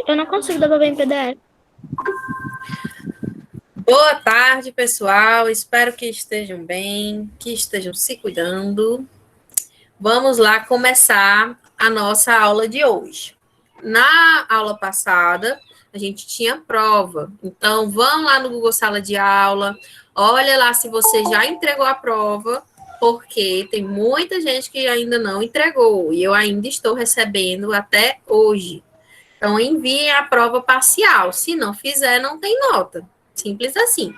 Eu não consigo devolver em PDF. Boa tarde, pessoal. Espero que estejam bem, que estejam se cuidando. Vamos lá começar a nossa aula de hoje. Na aula passada, a gente tinha prova. Então, vão lá no Google Sala de Aula, olha lá se você já entregou a prova, porque tem muita gente que ainda não entregou, e eu ainda estou recebendo até hoje. Então, enviem a prova parcial. Se não fizer, não tem nota. Simples assim.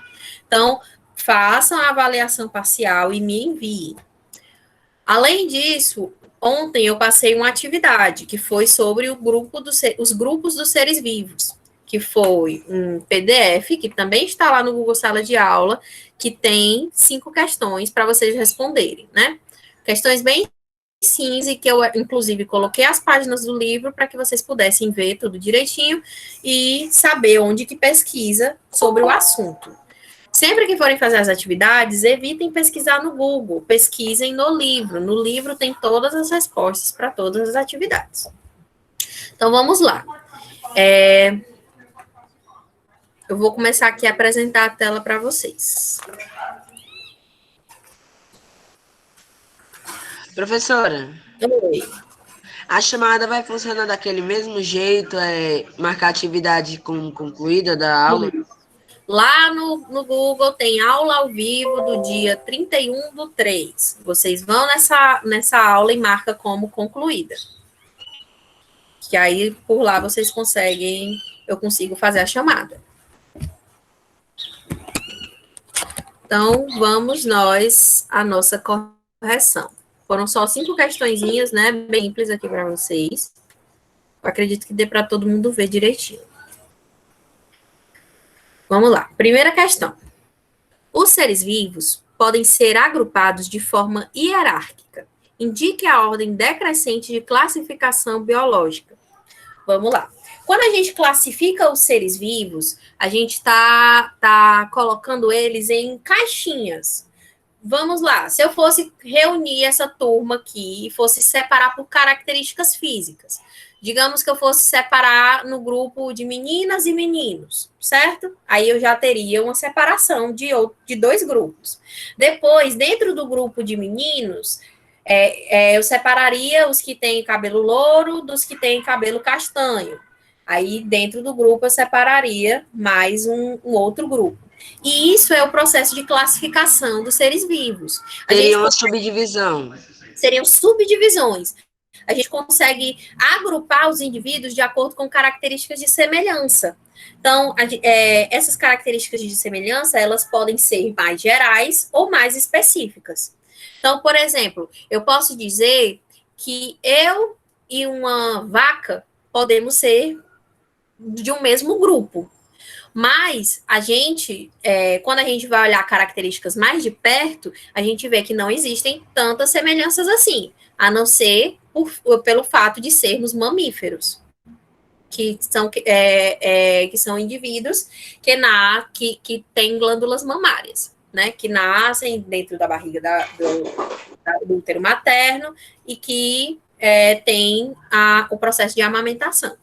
Então, façam a avaliação parcial e me enviem. Além disso, ontem eu passei uma atividade que foi sobre os grupos dos seres vivos, que foi um PDF, que também está lá no Google Sala de Aula, que tem 5 questões para vocês responderem, né? Questões bem cinza, que eu, inclusive, coloquei as páginas do livro para que vocês pudessem ver tudo direitinho e saber onde que pesquisa sobre o assunto. Sempre que forem fazer as atividades, evitem pesquisar no Google, pesquisem no livro. No livro tem todas as respostas para todas as atividades. Então, vamos lá. Eu vou começar aqui a apresentar a tela para vocês. Professora, Oi. a chamada vai funcionar daquele mesmo jeito, marcar a atividade como concluída da aula? Lá no Google tem aula ao vivo do dia 31/3. Vocês vão nessa aula e marca como concluída. Que aí, por lá, vocês conseguem, eu consigo fazer a chamada. Então, vamos nós à nossa correção. Foram só 5 questõezinhas, né, bem simples aqui para vocês. Eu acredito que dê para todo mundo ver direitinho. Vamos lá. Primeira questão. Os seres vivos podem ser agrupados de forma hierárquica. Indique a ordem decrescente de classificação biológica. Vamos lá. Quando a gente classifica os seres vivos, a gente está colocando eles em caixinhas. Vamos lá. Se eu fosse reunir essa turma aqui e fosse separar por características físicas, digamos que eu fosse separar no grupo de meninas e meninos, certo? Aí eu já teria uma separação de 2 grupos. Depois, dentro do grupo de meninos, eu separaria os que têm cabelo louro dos que têm cabelo castanho. Aí, dentro do grupo, eu separaria mais um outro grupo. E isso é o processo de classificação dos seres vivos. Teria uma subdivisão. Seriam subdivisões. A gente consegue agrupar os indivíduos de acordo com características de semelhança. Então, essas características de semelhança, elas podem ser mais gerais ou mais específicas. Então, por exemplo, eu posso dizer que eu e uma vaca podemos ser de um mesmo grupo. Mas a gente, quando a gente vai olhar características mais de perto, a gente vê que não existem tantas semelhanças assim, a não ser pelo fato de sermos mamíferos, que são indivíduos que têm glândulas mamárias, né? Que nascem dentro da barriga do útero materno e que têm o processo de amamentação.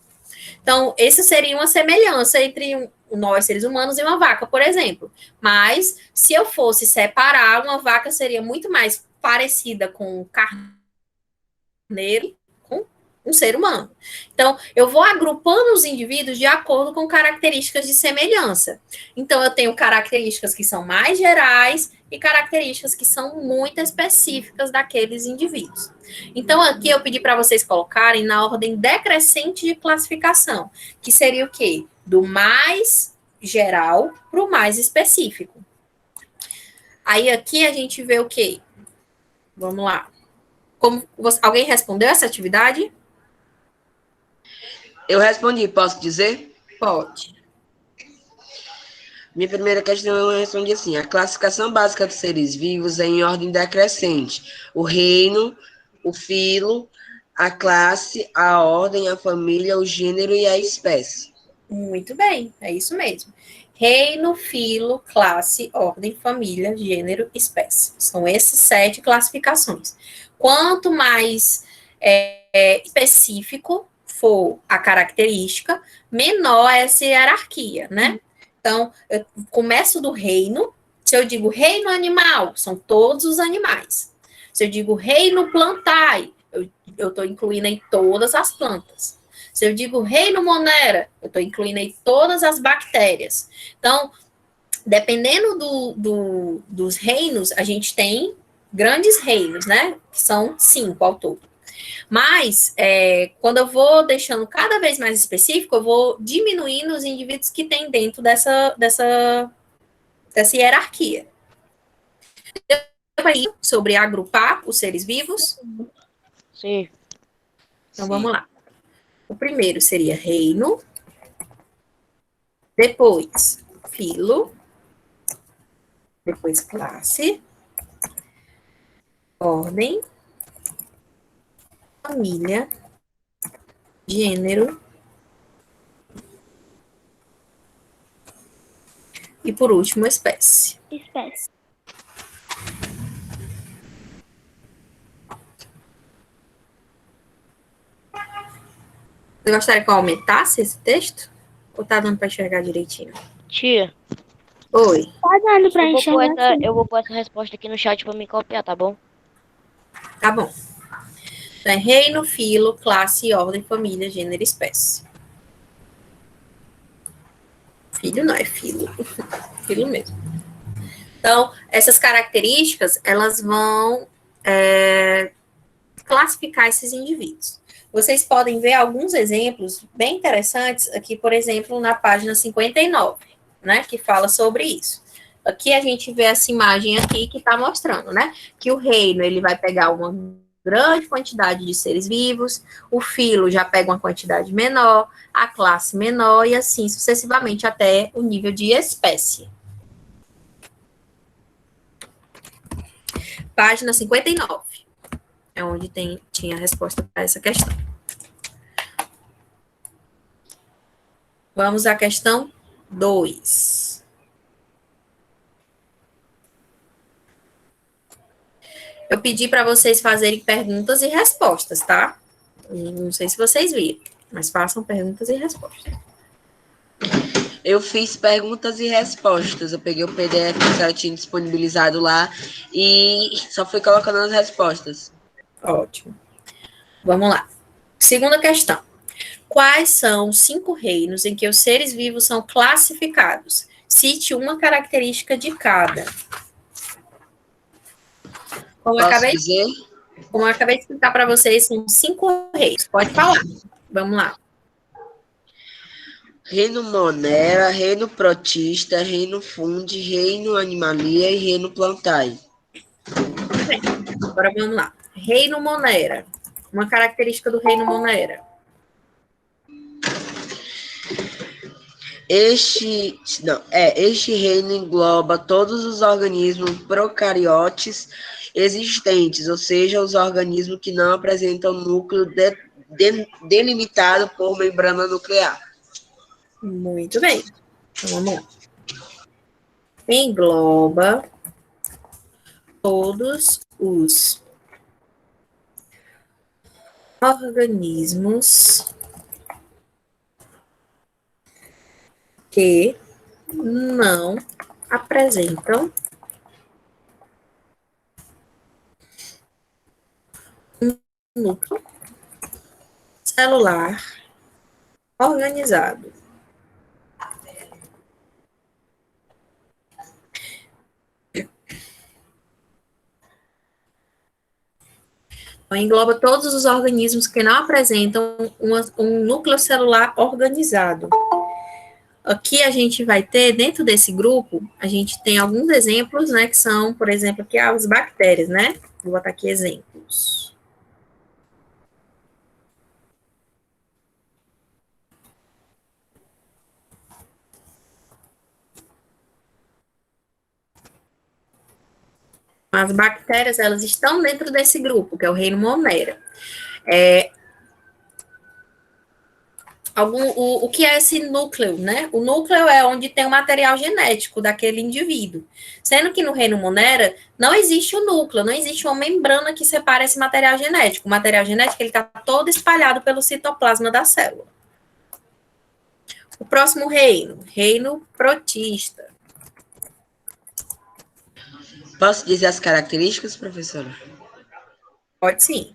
Então, essa seria uma semelhança entre nós, seres humanos, e uma vaca, por exemplo. Mas, se eu fosse separar, uma vaca seria muito mais parecida com um carneiro, com um ser humano. Então, eu vou agrupando os indivíduos de acordo com características de semelhança. Então, eu tenho características que são mais gerais e características que são muito específicas daqueles indivíduos. Então, aqui eu pedi para vocês colocarem na ordem decrescente de classificação, que seria o quê? Do mais geral para o mais específico. Aí, aqui a gente vê o quê? Vamos lá. Alguém respondeu essa atividade? Eu respondi, posso dizer? Pode. Minha primeira questão eu respondi assim: a classificação básica dos seres vivos é em ordem decrescente. O reino, o filo, a classe, a ordem, a família, o gênero e a espécie. Muito bem, é isso mesmo. Reino, filo, classe, ordem, família, gênero, espécie. São essas 7 classificações. Quanto mais específico for a característica, menor é essa hierarquia, né? Então, eu começo do reino. Se eu digo reino animal, são todos os animais. Se eu digo reino plantae, eu estou incluindo aí todas as plantas. Se eu digo reino monera, eu estou incluindo aí todas as bactérias. Então, dependendo dos reinos, a gente tem grandes reinos, né? Que são 5 ao todo. Mas, quando eu vou deixando cada vez mais específico, eu vou diminuindo os indivíduos que tem dentro dessa hierarquia. Sobre agrupar os seres vivos? Sim. Então, vamos lá. O primeiro seria reino, depois filo, depois classe, ordem, família, gênero e, por último, espécie. Espécie. Você gostaria que eu aumentasse esse texto? Ou tá dando para enxergar direitinho? Tia, Oi. Tá dando pra enxergar assim. eu vou pôr essa resposta aqui no chat pra me copiar, tá bom? Tá bom. Então, é reino, filo, classe, ordem, família, gênero, espécie. Filho não é filo. Filo mesmo. Então, essas características, elas vão classificar esses indivíduos. Vocês podem ver alguns exemplos bem interessantes aqui, por exemplo, na página 59, né, que fala sobre isso. Aqui a gente vê essa imagem aqui que está mostrando, né, que o reino, ele vai pegar uma grande quantidade de seres vivos, o filo já pega uma quantidade menor, a classe menor e assim sucessivamente até o nível de espécie. Página 59. É onde tinha a resposta para essa questão. Vamos à questão 2. Eu pedi para vocês fazerem perguntas e respostas, tá? Não sei se vocês viram, mas façam perguntas e respostas. Eu fiz perguntas e respostas. Eu peguei o PDF que ela tinha disponibilizado lá e só fui colocando as respostas. Ótimo. Vamos lá. Segunda questão. Quais são os 5 reinos em que os seres vivos são classificados? Cite uma característica de cada. Como eu acabei de explicar para vocês, são 5 reinos. Pode falar. Vamos lá. Reino Monera, Reino Protista, Reino Fundi, Reino Animalia e Reino Plantae. Agora vamos lá. Reino Monera. Uma característica do Reino Monera. Este reino engloba todos os organismos procariotes existentes, ou seja, os organismos que não apresentam núcleo delimitado por membrana nuclear. Muito bem. Então, vamos lá. Engloba todos os organismos que não apresentam um núcleo celular organizado. Então, engloba todos os organismos que não apresentam um núcleo celular organizado. Aqui a gente vai ter, dentro desse grupo, a gente tem alguns exemplos, né, que são, por exemplo, aqui as bactérias, né? Vou botar aqui exemplos. As bactérias, elas estão dentro desse grupo, que é o reino Monera. O que é esse núcleo, né? O núcleo é onde tem o material genético daquele indivíduo. Sendo que no reino Monera não existe o núcleo, não existe uma membrana que separe esse material genético. O material genético ele está todo espalhado pelo citoplasma da célula. O próximo reino, reino protista. Posso dizer as características, professora? Pode sim.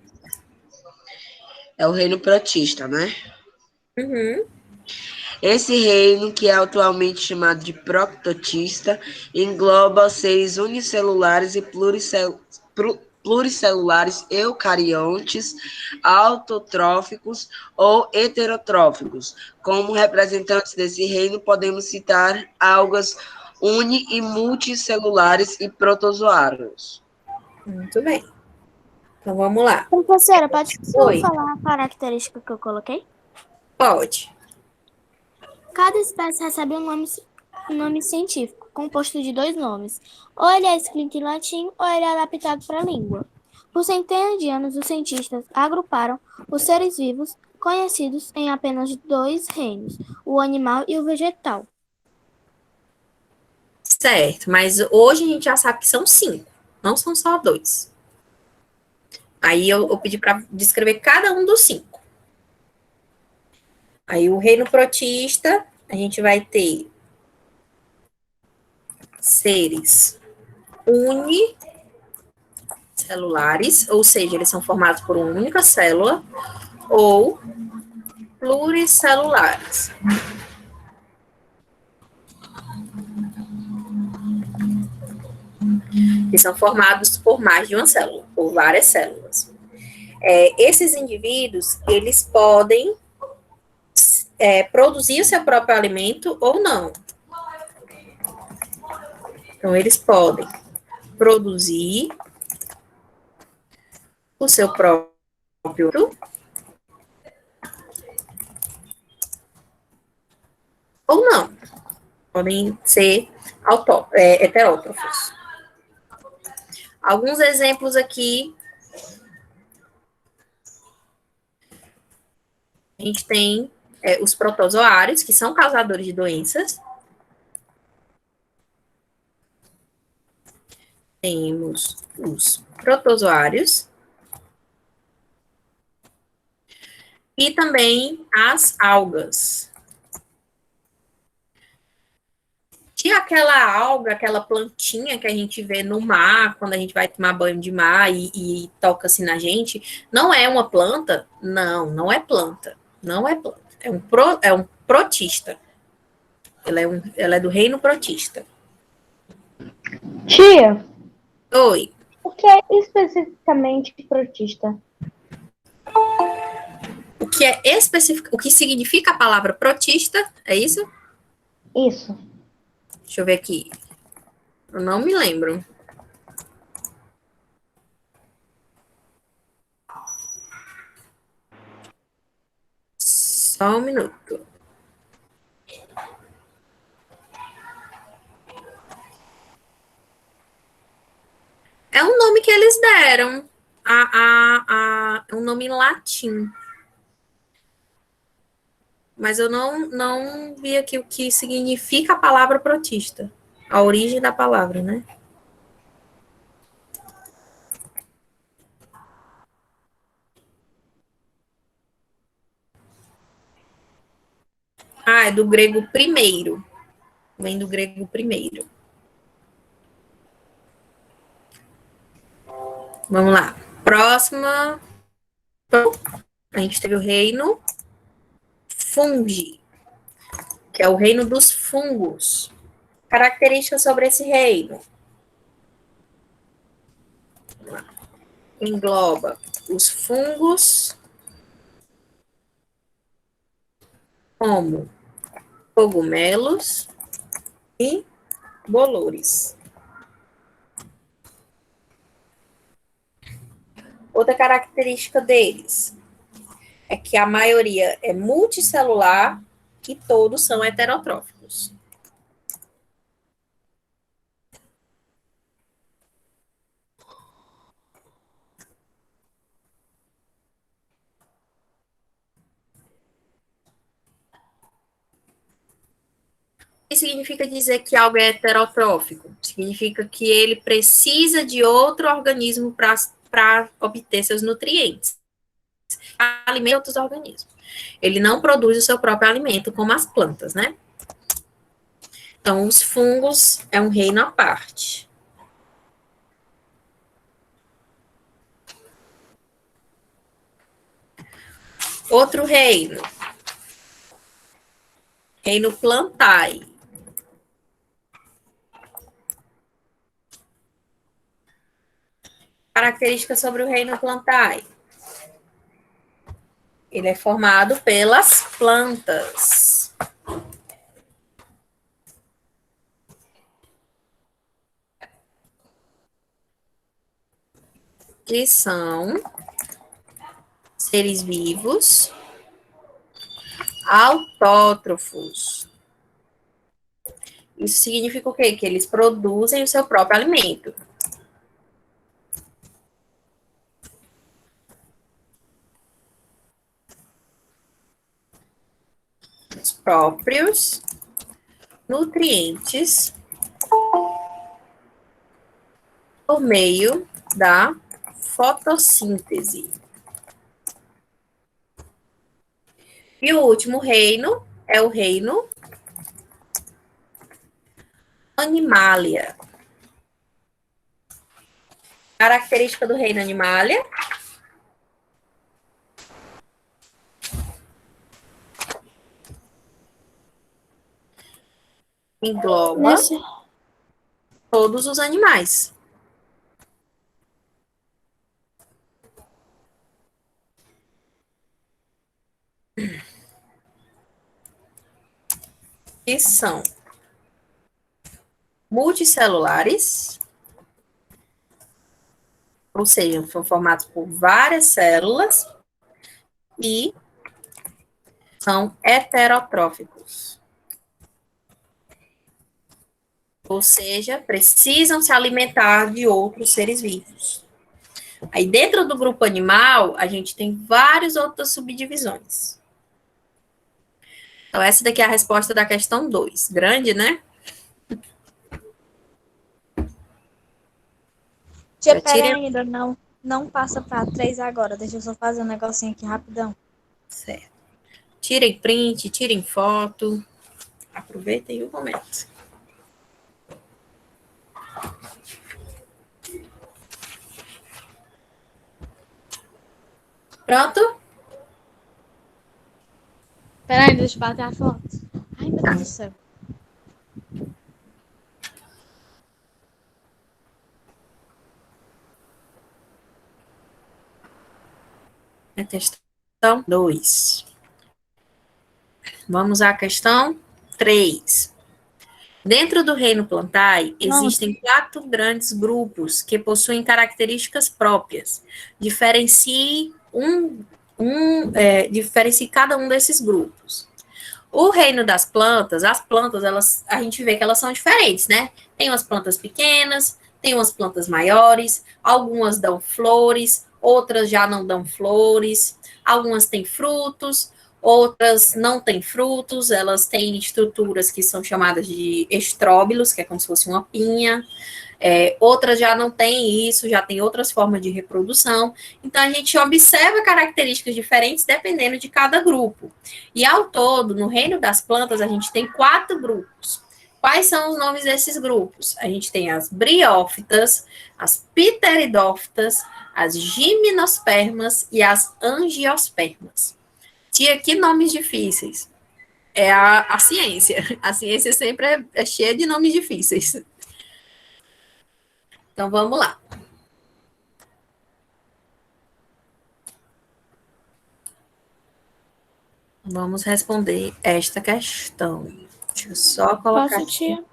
É o reino protista, né? Uhum. Esse reino, que é atualmente chamado de protista, engloba os seres unicelulares e pluricelulares eucariontes, autotróficos ou heterotróficos. Como representantes desse reino, podemos citar algas uni- e multicelulares e protozoários. Muito bem. Então vamos lá. Professora, pode só Oi, falar a característica que eu coloquei? pode. Cada espécie recebe um nome científico, composto de dois nomes. Ou ele é escrito em latim, ou ele é adaptado para a língua. Por centenas de anos, os cientistas agruparam os seres vivos conhecidos em apenas dois reinos, o animal e o vegetal. Certo, mas hoje a gente já sabe que são 5, não são só 2. Aí eu pedi para descrever cada um dos 5. Aí o reino protista, a gente vai ter seres unicelulares, ou seja, eles são formados por uma única célula, ou pluricelulares. Que são formados por mais de uma célula, por várias células. Esses indivíduos, eles podem produzir o seu próprio alimento ou não. Então, eles podem produzir o seu próprio ou não. Podem ser heterótrofos. Alguns exemplos aqui. A gente tem os protozoários, que são causadores de doenças. Temos os protozoários. E também as algas. Que aquela alga, aquela plantinha que a gente vê no mar, quando a gente vai tomar banho de mar e toca-se na gente, não é uma planta? Não, não é planta. Não é planta. É um protista. Ela é do reino protista. Tia, Oi. o que é especificamente protista? O que é específico, o que significa a palavra protista? É isso? Isso. Deixa eu ver aqui. Eu não me lembro. Só um minuto. É um nome que eles deram. É um nome em latim. Mas eu não vi aqui o que significa a palavra protista. A origem da palavra, né? Ah, é do grego primeiro. Vem do grego primeiro. Vamos lá. Próxima. A gente teve o reino fungi, que é o reino dos fungos. Características sobre esse reino. Engloba os fungos como cogumelos e bolores. Outra característica deles é que a maioria é multicelular e todos são heterotróficos. que significa dizer que algo é heterotrófico? Significa que ele precisa de outro organismo para obter seus nutrientes. Alimenta outros organismos. Ele não produz o seu próprio alimento, como as plantas, né? Então, os fungos é um reino à parte. Outro reino. Reino Plantae. Características sobre o reino Plantae. Ele é formado pelas plantas. Que são seres vivos autótrofos. Isso significa o quê? Que eles produzem o seu próprio alimento. Os próprios nutrientes por meio da fotossíntese. E o último reino é o reino Animalia. Característica do reino Animalia. Engloba todos os animais. Que são multicelulares, ou seja, são formados por várias células e são heterotróficos. Ou seja, precisam se alimentar de outros seres vivos. Aí, dentro do grupo animal, a gente tem várias outras subdivisões. Então, essa daqui é a resposta da questão 2. Grande, né? Tia, pera ainda, não passa para 3 agora. Deixa eu só fazer um negocinho aqui rapidão. Certo. Tirem print, tirem foto. Aproveitem o momento. Pronto? Pera aí, deixa eu bater a foto. Ai, meu Deus do céu. A questão 2. Vamos à questão 3. Dentro do reino Plantae, existem 4 grandes grupos que possuem características próprias. Diferencie cada um desses grupos. O reino das plantas, as plantas, a gente vê que elas são diferentes, né? Tem umas plantas pequenas, tem umas plantas maiores, algumas dão flores, outras já não dão flores, algumas têm frutos, outras não têm frutos, elas têm estruturas que são chamadas de estróbilos, que é como se fosse uma pinha, outras já não têm isso, já tem outras formas de reprodução. Então, a gente observa características diferentes dependendo de cada grupo. E, ao todo, no reino das plantas, a gente tem 4 grupos. Quais são os nomes desses grupos? A gente tem as briófitas, as pteridófitas, as gimnospermas e as angiospermas. Tia, que nomes difíceis. É a ciência. A ciência sempre é cheia de nomes difíceis. Então, vamos lá. Vamos responder esta questão. Deixa eu só colocar Posso, aqui. tia?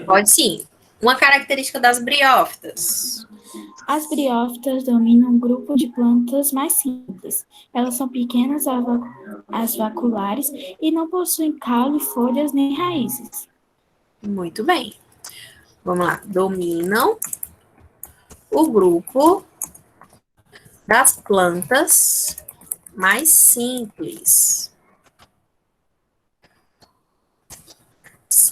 Pode sim. Uma característica das briófitas. As briófitas dominam um grupo de plantas mais simples. Elas são pequenas, as vaculares e não possuem caule, folhas nem raízes. Muito bem. Vamos lá. Dominam o grupo das plantas mais simples.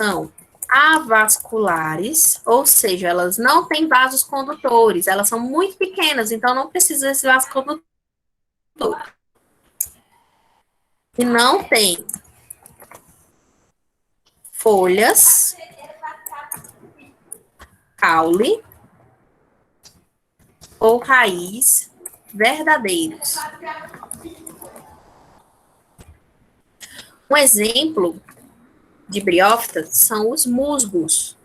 são avasculares, ou seja, elas não têm vasos condutores, elas são muito pequenas, então não precisa desse vaso condutor. E não tem folhas, caule ou raiz verdadeiros. Um exemplo de briófitas são os musgos.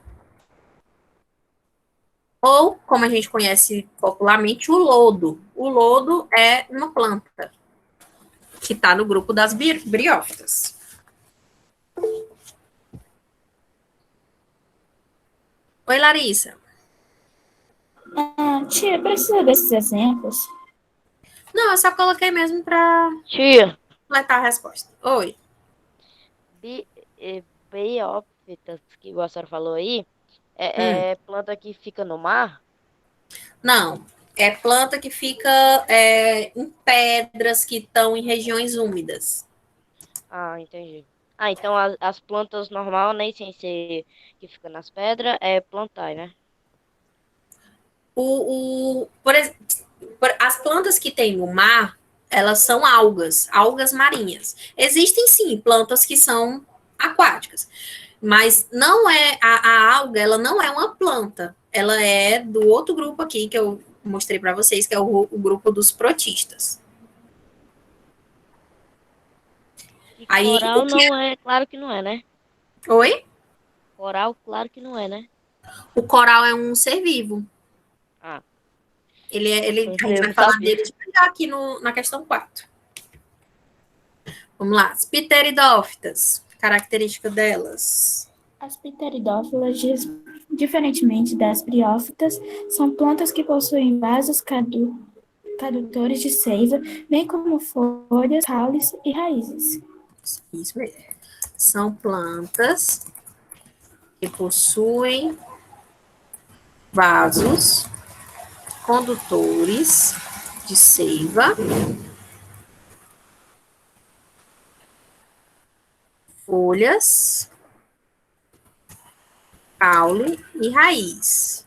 Ou, como a gente conhece popularmente, o lodo. O lodo é uma planta que está no grupo das briófitas. Oi, Larissa. Tia, precisa desses exemplos? Não, eu só coloquei mesmo para Tia, completar a resposta. Oi. Briófitas, que a senhora falou aí, é planta que fica no mar? Não, é planta que fica em pedras que estão em regiões úmidas. Ah, entendi. Ah, então as plantas normal, nem sem ser que fica nas pedras, é plantar, né? As plantas que tem no mar, elas são algas marinhas. Existem sim plantas que são aquáticas, mas não é a alga, ela não é uma planta. Ela é do outro grupo aqui que eu mostrei para vocês, que é o grupo dos protistas. E Aí, coral o que não é, claro que não é, né? Oi? Coral, claro que não é, né? O coral é um ser vivo. Ah, A gente eu vai não falar sabia. dele aqui na questão 4. Vamos lá. As pteridófitas, característica delas. As pteridófilas, diferentemente das briófitas, são plantas que possuem vasos cadutores de seiva, bem como folhas, caules e raízes. Isso mesmo. São plantas que possuem vasos condutores de seiva, folhas, caule e raiz.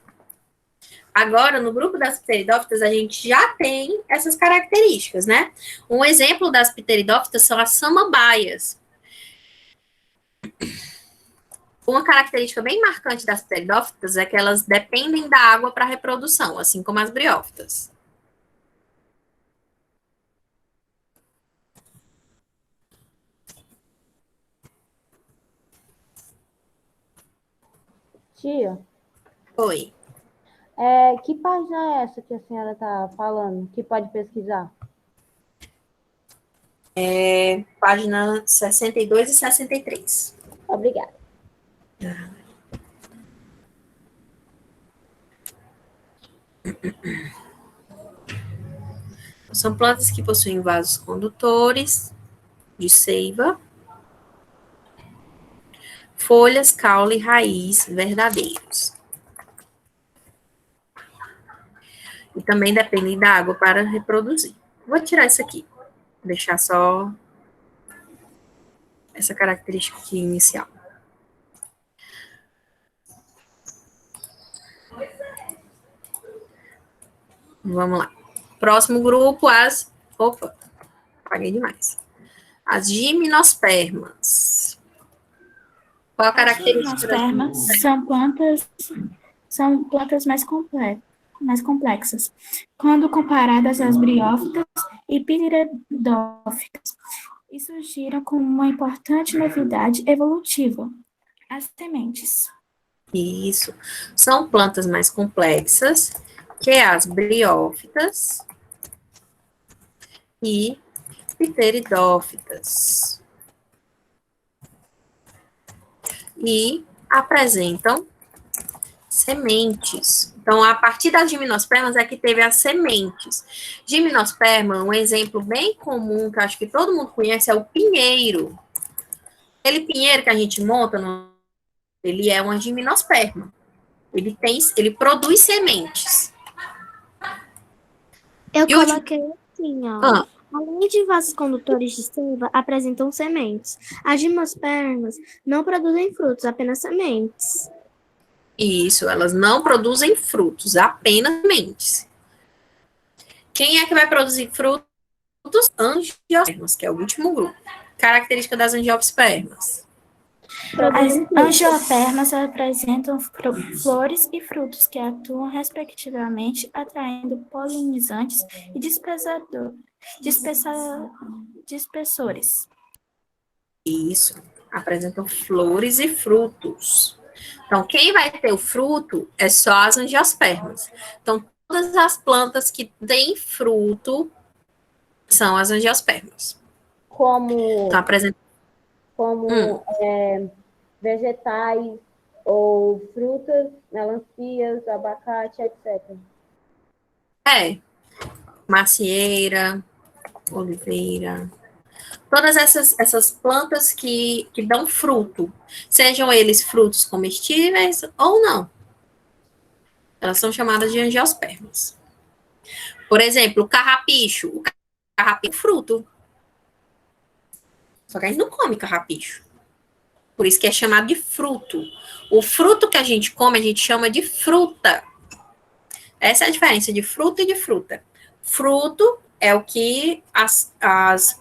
Agora, no grupo das pteridófitas, a gente já tem essas características, né? Um exemplo das pteridófitas são as samambaias. Uma característica bem marcante das pteridófitas é que elas dependem da água para a reprodução, assim como as briófitas. Tia, Oi. que página é essa que a senhora está falando? Que pode pesquisar? Página 62 e 63. Obrigada. São plantas que possuem vasos condutores de seiva, folhas, caule e raiz verdadeiros. E também dependem da água para reproduzir. Vou tirar isso aqui, deixar só essa característica aqui inicial. Vamos lá. Próximo grupo, Opa, apaguei demais. As gimnospermas. Qual a característica das Gimnospermas são plantas mais complexas, quando comparadas às briófitas e pteridófitas, e surgiram como uma importante novidade evolutiva: as sementes. Isso. São plantas mais complexas que as briófitas e pteridófitas. E apresentam sementes. Então, a partir das gimnospermas é que teve as sementes. Gimnosperma, um exemplo bem comum, que eu acho que todo mundo conhece, é o pinheiro. Aquele pinheiro que a gente monta, ele é uma gimnosperma. Ele produz sementes. Eu E o coloquei assim, ó. Além de vasos condutores de seiva, apresentam sementes. As gimnospermas não produzem frutos, apenas sementes. Isso, elas não produzem frutos, apenas sementes. Quem é que vai produzir frutos? Angiospermas, que é o último grupo. Característica das angiospermas. As angiopermas apresentam flores e frutos que atuam, respectivamente, atraindo polinizantes e dispersores. Isso, apresentam flores e frutos. Então, quem vai ter o fruto é só as angiospermas. Então, todas as plantas que têm fruto são as angiospermas. Como, Então, apresenta... como vegetais ou frutas, melancias, abacate, etc. Macieira, oliveira, todas essas plantas que dão fruto, sejam eles frutos comestíveis ou não, elas são chamadas de angiospermas. Por exemplo, o carrapicho. O carrapicho é um fruto. Só que a gente não come carrapicho. Por isso que é chamado de fruto. O fruto que a gente come, a gente chama de fruta. Essa é a diferença de fruto e de fruta. Fruto é o que as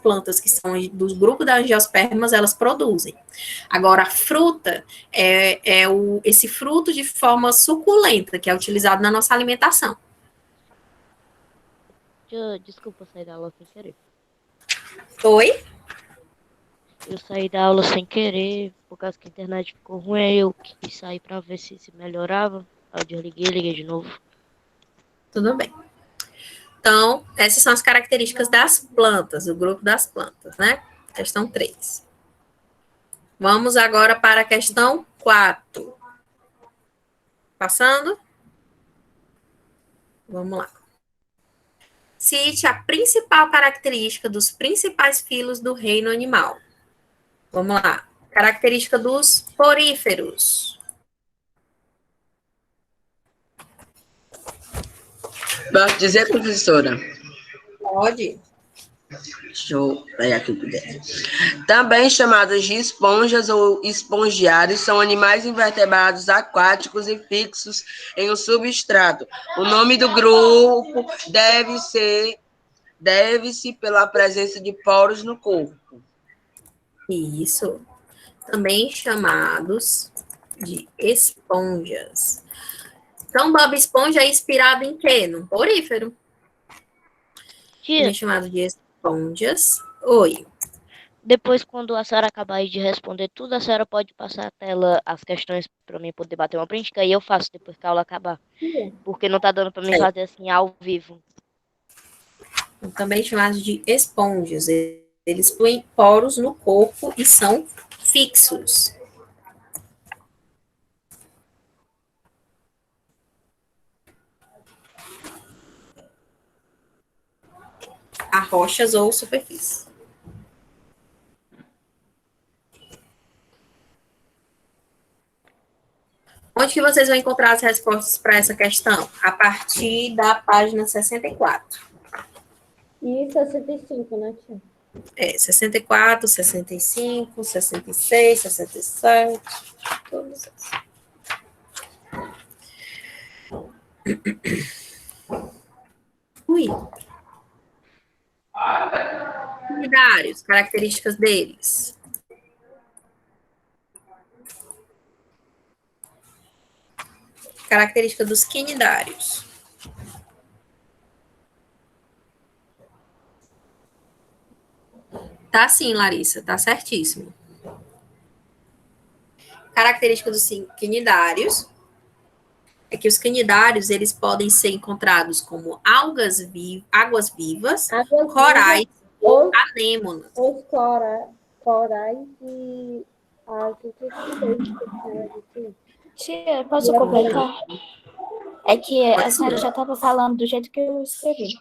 plantas que são dos grupos das angiospermas, elas produzem. Agora, a fruta esse fruto de forma suculenta, que é utilizado na nossa alimentação. Desculpa sair da aula sem querer. Oi? Eu saí da aula sem querer, por causa que a internet ficou ruim, aí eu quis sair pra ver se melhorava. Aí eu desliguei, liguei de novo. Tudo bem. Então, essas são as características das plantas, o grupo das plantas, né? Questão 3. Vamos agora para a questão 4. Passando? Vamos lá. Cite a principal característica dos principais filos do reino animal. Vamos lá. Característica dos poríferos. Posso dizer, professora? Pode. Deixa eu pegar aqui por dentro. Também chamados de esponjas ou espongiários, são animais invertebrados aquáticos e fixos em um substrato. O nome do grupo deve-se pela presença de poros no corpo. Isso. Também chamados de esponjas. Então, Bob Esponja é inspirado em quê? Num porífero. Tia, Também chamado de esponjas. Oi. depois, quando a senhora acabar aí de responder tudo, a senhora pode passar a tela, as questões pra mim poder bater uma print, que aí eu faço depois que a aula acabar. Porque não tá dando pra mim fazer assim ao vivo. Também chamados de esponjas. Eles possuem poros no corpo e são fixos. A rochas ou superfície. Onde que vocês vão encontrar as respostas para essa questão? A partir da página 64. E 65, né, tia? 64, 65, 66, 67, todos esses. Ui. Quinidários, características deles. Característica dos quinidários. Tá sim, Larissa, tá certíssimo. Característica dos quinidários é que os quinidários, eles podem ser encontrados como águas vivas, corais ou anêmonas. Os corais e as Tia, posso completar? É que a senhora já estava falando do jeito que eu escrevi.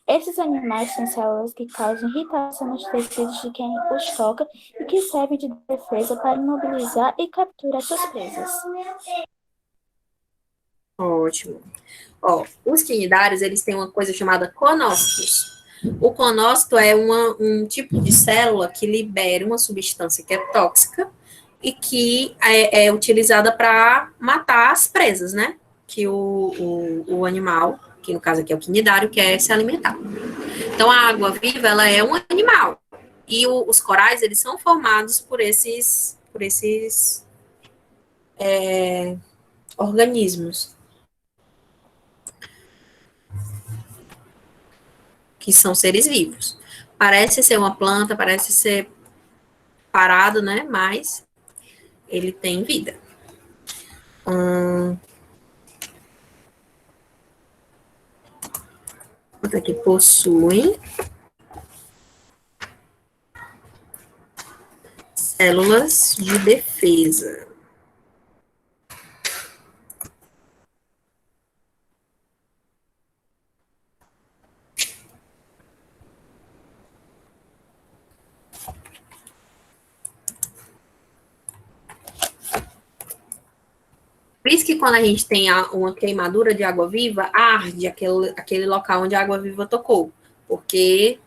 Esses animais têm células que causam irritação nos tecidos de quem os toca e que servem de defesa para imobilizar e capturar suas presas. Ótimo. Ó, os quinidários, eles têm uma coisa chamada conócitos. O conócito é um tipo de célula que libera uma substância que é tóxica e que é utilizada para matar as presas, né? Que o animal, que no caso aqui é o quinidário, quer se alimentar. Então, a água-viva, ela é um animal. E os corais, eles são formados por esses organismos, que são seres vivos. Parece ser uma planta, parece ser parado, né? Mas ele tem vida. Outra que possuem células de defesa. Por isso que quando a gente tem uma queimadura de água-viva, arde aquele local onde a água-viva tocou. Porque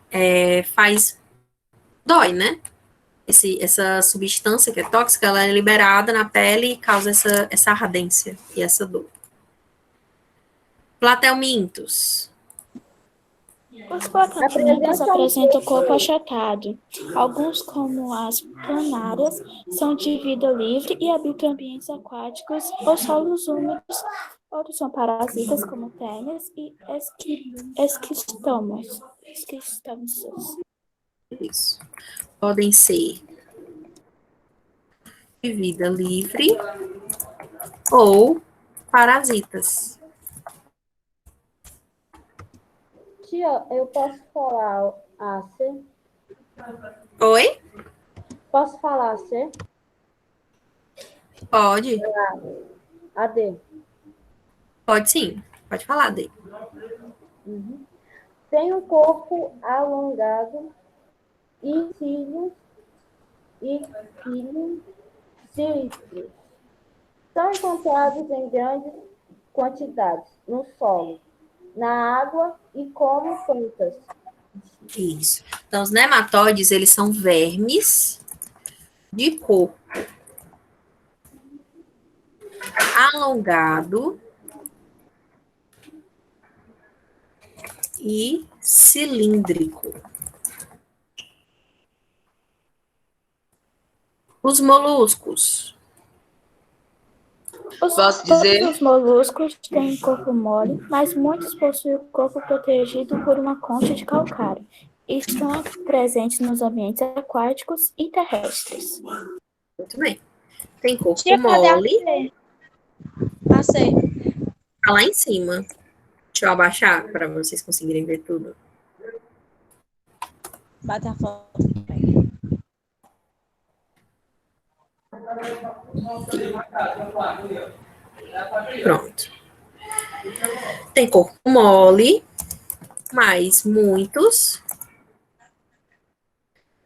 dói, né? Essa substância que é tóxica, ela é liberada na pele e causa essa ardência e essa dor. Platelmintos. Os platelmintos apresentam o corpo achatado. Alguns, como as planárias, são de vida livre e habitam ambientes aquáticos ou solos úmidos. Outros são parasitas, como tênis e esquistomas. Isso. Podem ser de vida livre ou parasitas. Tia, eu posso falar a C? Oi? Posso falar a C? Pode. A D. Pode sim. Pode falar, Dê. Uhum. Tem um corpo alongado e cilíndricos. São encontrados em grandes quantidades no solo, na água e como plantas. Isso. Então, os nematóides, eles são vermes de corpo alongado e cilíndrico. Os moluscos. Posso dizer? Todos os moluscos têm corpo mole, mas muitos possuem o corpo protegido por uma concha de calcário e estão presentes nos ambientes aquáticos e terrestres. Muito bem. Tem corpo Tia, cadê a mole. C? Passei. Tá lá em cima. Deixa eu abaixar para vocês conseguirem ver tudo. Bate a foto. Pronto. Tem corpo mole, mas muitos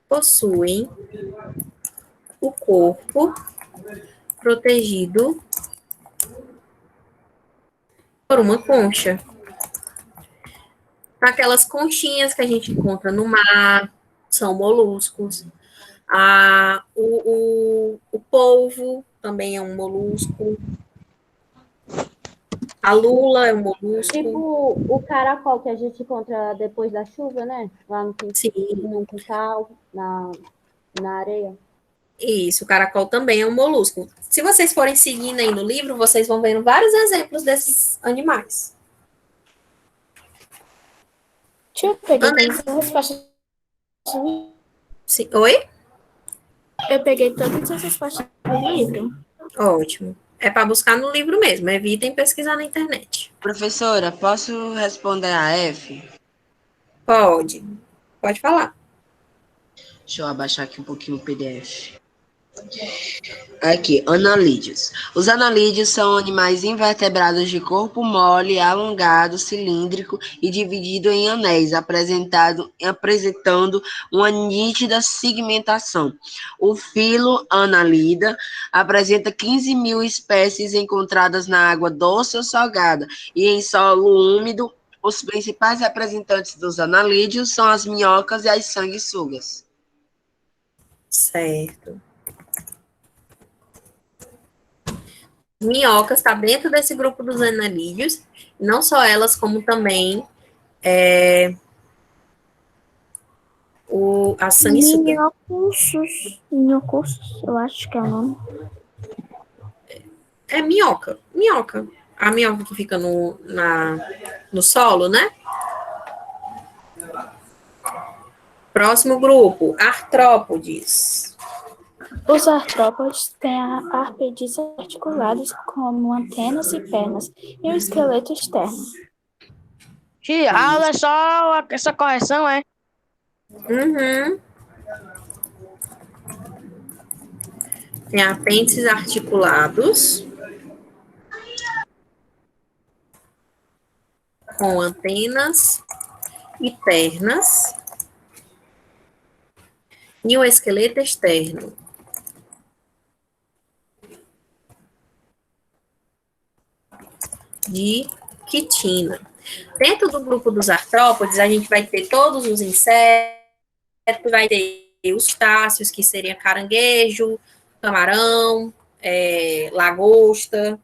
possuem o corpo protegido por uma concha. Aquelas conchinhas que a gente encontra no mar são moluscos. O polvo também é um molusco. A lula é um molusco. Tipo o caracol que a gente encontra depois da chuva, né? Lá no quintal, na areia. Isso, o caracol também é um molusco. Se vocês forem seguindo aí no livro, vocês vão vendo vários exemplos desses animais. Tia, eu peguei todas as respostas. Sim. Oi? Eu peguei todas as respostas do livro. Ótimo. É para buscar no livro mesmo. Evitem pesquisar na internet. Professora, posso responder a F? Pode. Pode falar. Deixa eu abaixar aqui um pouquinho o PDF. Aqui, anelídeos. Os anelídeos são animais invertebrados de corpo mole, alongado, cilíndrico e dividido em anéis, apresentando uma nítida segmentação. O filo Annelida apresenta 15.000 espécies encontradas na água doce ou salgada e em solo úmido Os principais representantes dos anelídeos são as minhocas e as sanguessugas. Certo. Minhocas está dentro desse grupo dos anelídeos, não só elas, como também a sanguessuga. Minhocussos, eu acho que é o nome. É minhoca. A minhoca que fica no solo, né? Próximo grupo, artrópodes. Os artrópodes têm apêndices articulados como antenas e pernas e o esqueleto externo. Olha só essa correção, é? Uhum. Tem apêndices articulados com antenas e pernas e o esqueleto externo. De quitina. Dentro do grupo dos artrópodes, a gente vai ter todos os insetos, vai ter os crustáceos, que seria caranguejo, camarão, lagosta.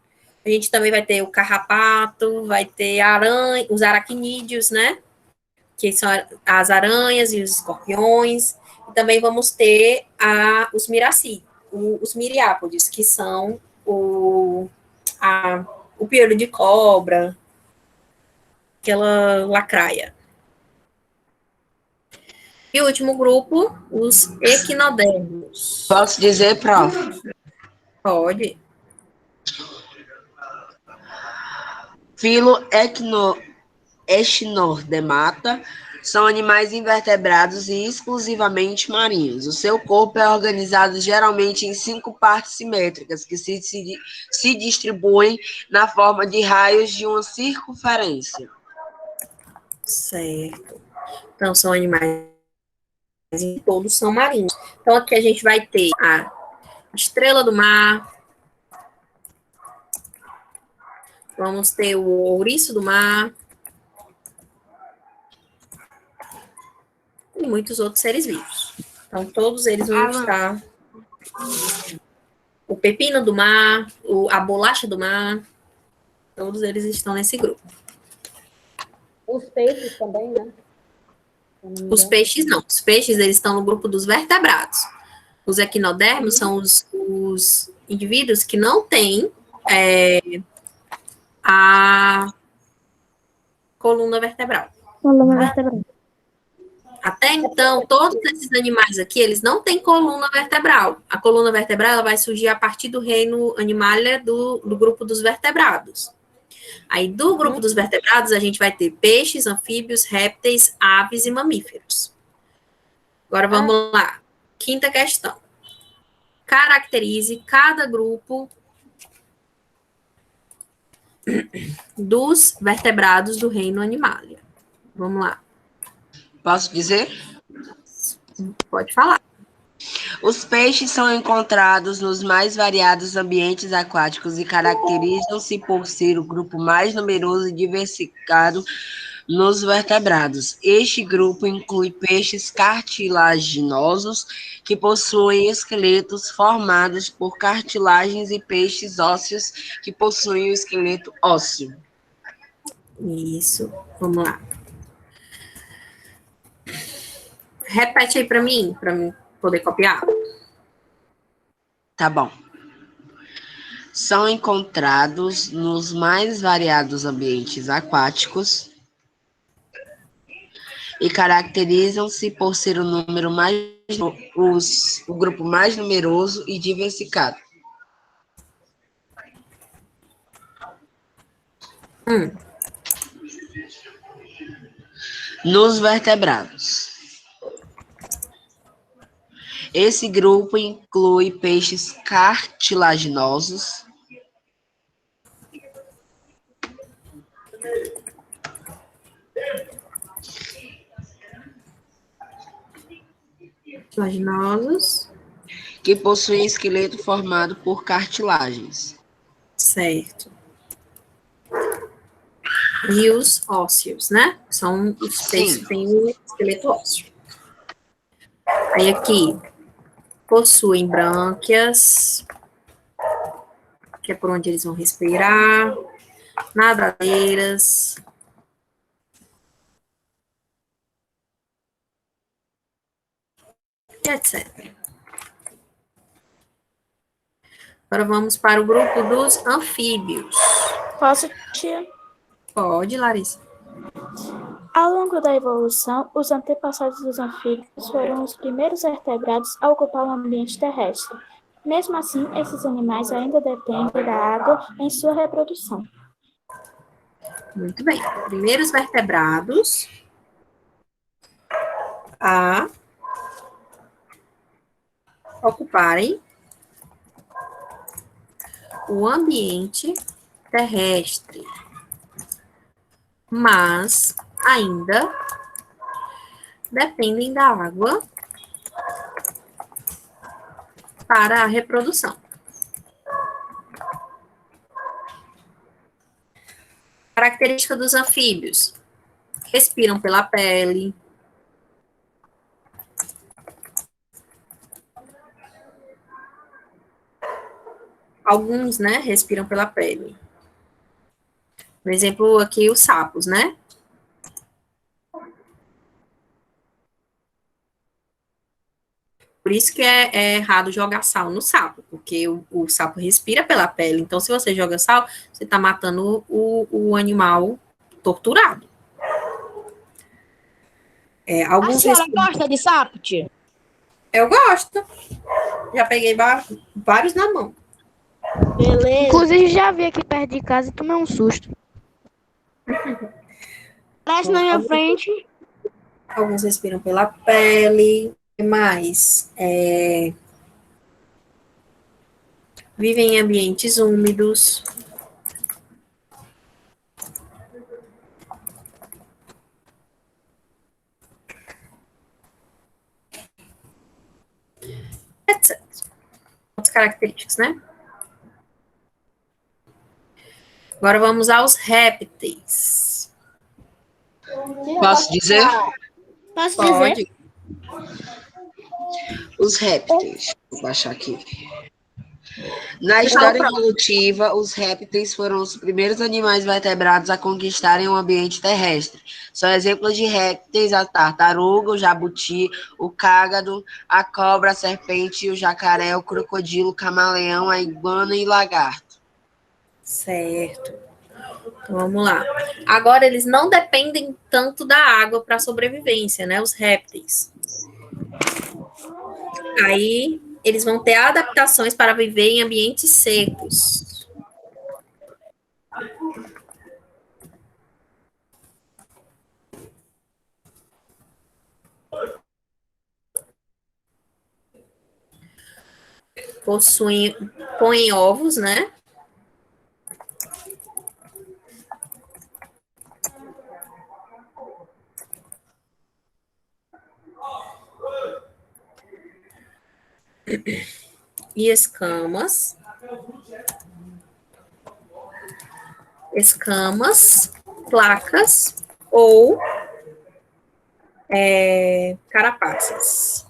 A gente também vai ter o carrapato, vai ter aranha, os aracnídeos, né? Que são as aranhas e os escorpiões. E também vamos ter os miraci, os miriápodes, que são o piolho de cobra, aquela lacraia. E o último grupo, os equinodermos. Posso dizer, prof? Pode. Filo Echinodemata são animais invertebrados e exclusivamente marinhos. O seu corpo é organizado geralmente em 5 partes simétricas, que se distribuem na forma de raios de uma circunferência. Certo. Então, são animais e todos são marinhos. Então, aqui a gente vai ter a estrela do mar, vamos ter o ouriço do mar e muitos outros seres vivos. Então, todos eles vão estar. O pepino do mar, a bolacha do mar, todos eles estão nesse grupo. Os peixes também, né? Os peixes não. Os peixes, eles estão no grupo dos vertebrados. Os equinodermos são os indivíduos que não têm a coluna vertebral. Até então, todos esses animais aqui, eles não têm coluna vertebral. A coluna vertebral ela vai surgir a partir do reino animalia do grupo dos vertebrados. Aí, do grupo dos vertebrados, a gente vai ter peixes, anfíbios, répteis, aves e mamíferos. Agora, vamos lá. Quinta questão. Caracterize cada grupo dos vertebrados do reino animalia. Vamos lá. Posso dizer? Pode falar. Os peixes são encontrados nos mais variados ambientes aquáticos e caracterizam-se por ser o grupo mais numeroso e diversificado nos vertebrados. Este grupo inclui peixes cartilaginosos, que possuem esqueletos formados por cartilagens, e peixes ósseos, que possuem o esqueleto ósseo. Isso. Vamos lá. Repete aí para mim poder copiar. Tá bom. São encontrados nos mais variados ambientes aquáticos e caracterizam-se por ser o grupo mais numeroso e diversificado. Nos vertebrados. Esse grupo inclui peixes cartilaginosos, que possuem esqueleto formado por cartilagens. Certo. rios ósseos, né? São os peixes que têm o esqueleto ósseo. Aí aqui, possuem brânquias, que é por onde eles vão respirar, nadadeiras, e etc. Agora vamos para o grupo dos anfíbios. Posso, tia? Pode, Larissa. Ao longo da evolução, os antepassados dos anfíbios foram os primeiros vertebrados a ocupar o ambiente terrestre. Mesmo assim, esses animais ainda dependem da água em sua reprodução. Muito bem. Primeiros vertebrados a ocuparem o ambiente terrestre, mas ainda dependem da água para a reprodução. Característica dos anfíbios: respiram pela pele. Alguns, né, respiram pela pele. Por exemplo, aqui os sapos, né? Por isso que é errado jogar sal no sapo, porque o sapo respira pela pele. Então, se você joga sal, você está matando o animal torturado. A senhora gosta de sapo, tia? Eu gosto. Já peguei vários na mão. Beleza. Inclusive, já vi aqui perto de casa e tomei um susto. Parece na minha frente. Alguns respiram pela pele. O que mais? Vivem em ambientes úmidos. Etc. Outras características, né? Agora vamos aos répteis. Posso dizer? Posso Pode. dizer? Os répteis. Vou baixar aqui. Na história evolutiva, os répteis foram os primeiros animais vertebrados a conquistarem o ambiente terrestre. São exemplos de répteis a tartaruga, o jabuti, o cágado, a cobra, a serpente, o jacaré, o crocodilo, o camaleão, a iguana e o lagarto. Certo. Então, vamos lá. Agora, eles não dependem tanto da água para a sobrevivência, né? Os répteis. Aí, eles vão ter adaptações para viver em ambientes secos. Põem ovos, né? E escamas, placas ou carapaças.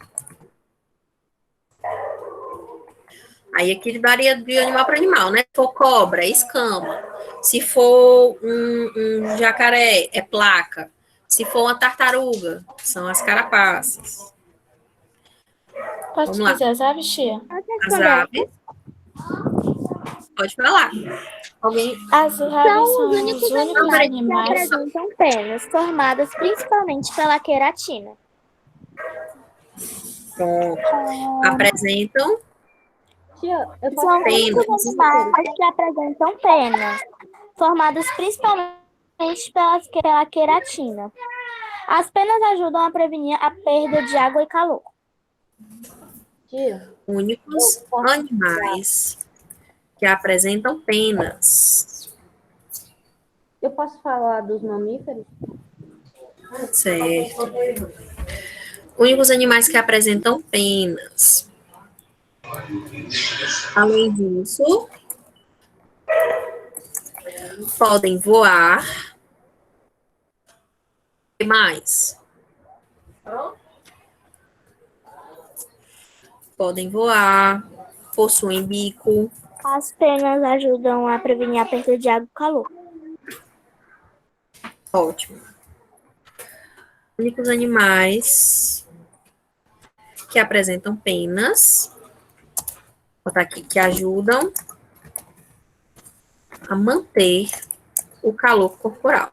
Aí aqui varia de animal para animal, né? Se for cobra, é escama. Se for um jacaré, é placa. Se for uma tartaruga, são as carapaças. Posso dizer as aves, tia? As aves. Pode falar. Alguém? As aves são os únicos que animais. apresentam penas, formadas principalmente pela queratina. Pronto. Apresentam Tia, eu posso São os penas. únicos animais que apresentam penas, formadas principalmente pela queratina. As penas ajudam a prevenir a perda de água e calor. Tia, Únicos animais que apresentam penas. eu posso falar dos mamíferos? Certo. Únicos animais que apresentam penas. Além disso, podem voar que mais? Podem voar, possuem bico. As penas ajudam a prevenir a perda de água e calor. Ótimo. Únicos animais que apresentam penas. Vou botar aqui, que ajudam a manter o calor corporal.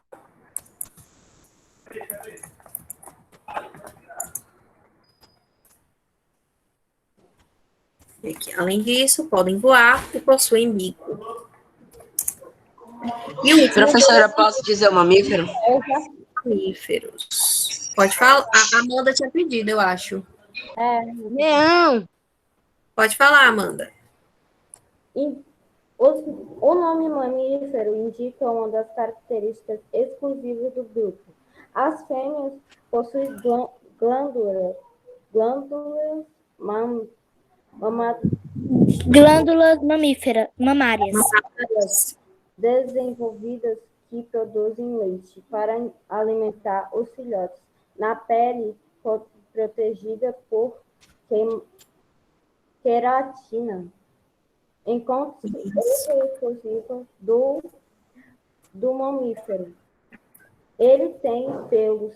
Aqui, além disso, podem voar e possuem bico. E o último, Professora, posso dizer o mamífero? mamíferos. Pode falar. A Amanda tinha pedido, eu acho. Leão. Pode falar, Amanda. O nome mamífero indica uma das características exclusivas do grupo. As fêmeas possuem glândulas Glândulas mamárias. desenvolvidas que produzem leite para alimentar os filhotes. Na pele, protegida por queratina. Encontra-se exclusiva do mamífero. Ele tem pelos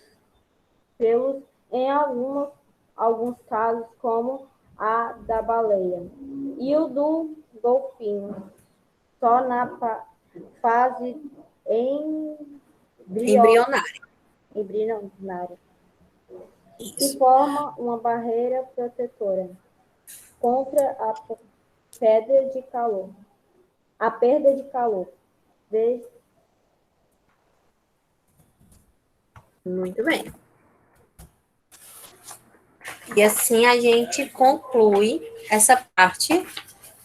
em alguns casos, como a da baleia, e o do golfinho, só na fase Embrionário. embrionária, que Isso. forma uma barreira protetora contra a perda de calor. Muito bem. E assim a gente conclui essa parte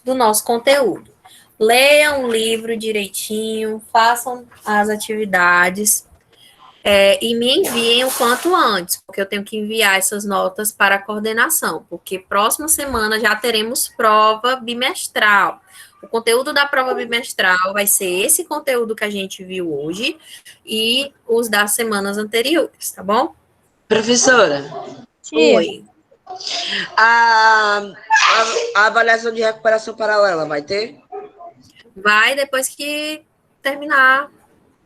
do nosso conteúdo. Leiam o livro direitinho, façam as atividades e me enviem o quanto antes, porque eu tenho que enviar essas notas para a coordenação, porque próxima semana já teremos prova bimestral. O conteúdo da prova bimestral vai ser esse conteúdo que a gente viu hoje e os das semanas anteriores, tá bom? Professora, Oi. a avaliação de recuperação paralela vai ter? Vai depois que terminar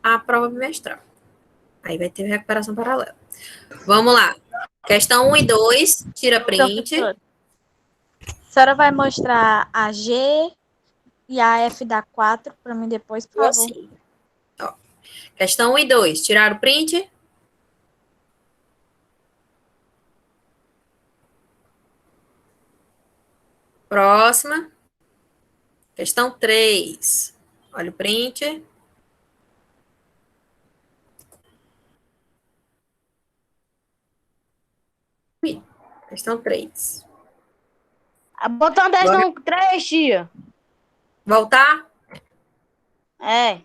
a prova bimestral. Aí vai ter recuperação paralela. Vamos lá. Questão 1 e 2, tira print. Professora, a senhora vai mostrar a G e a F da 4 para mim depois, por favor. Assim. Ó. Questão 1 e 2, tiraram o print? Próxima. Questão 3. Olha o print. Questão 3. Botando 10 não, 3, tia. Voltar? É.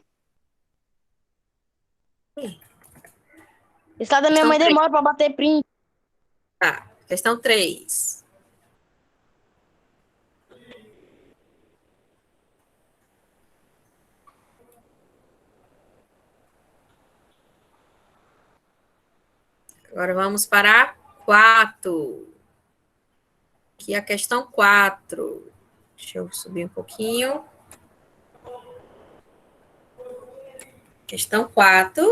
Esse lado da minha mãe demora pra bater print. Tá. Questão 3. Agora vamos para 4. Aqui a questão 4. Deixa eu subir um pouquinho. Questão 4.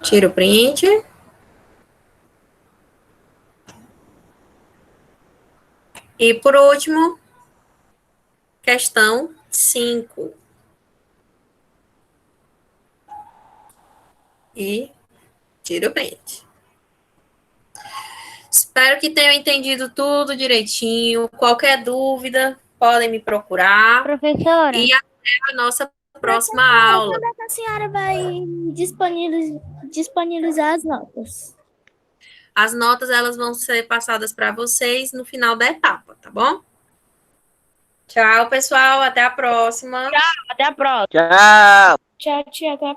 Tira o print. E por último, questão 5. E tira o print. Espero que tenham entendido tudo direitinho. Qualquer dúvida, podem me procurar. Professora, E até a nossa próxima aula. quando é que a senhora vai disponibilizar as notas? As notas, elas vão ser passadas para vocês no final da etapa, tá bom? Tchau, pessoal. Até a próxima. Até a próxima. Tchau, tia. Até a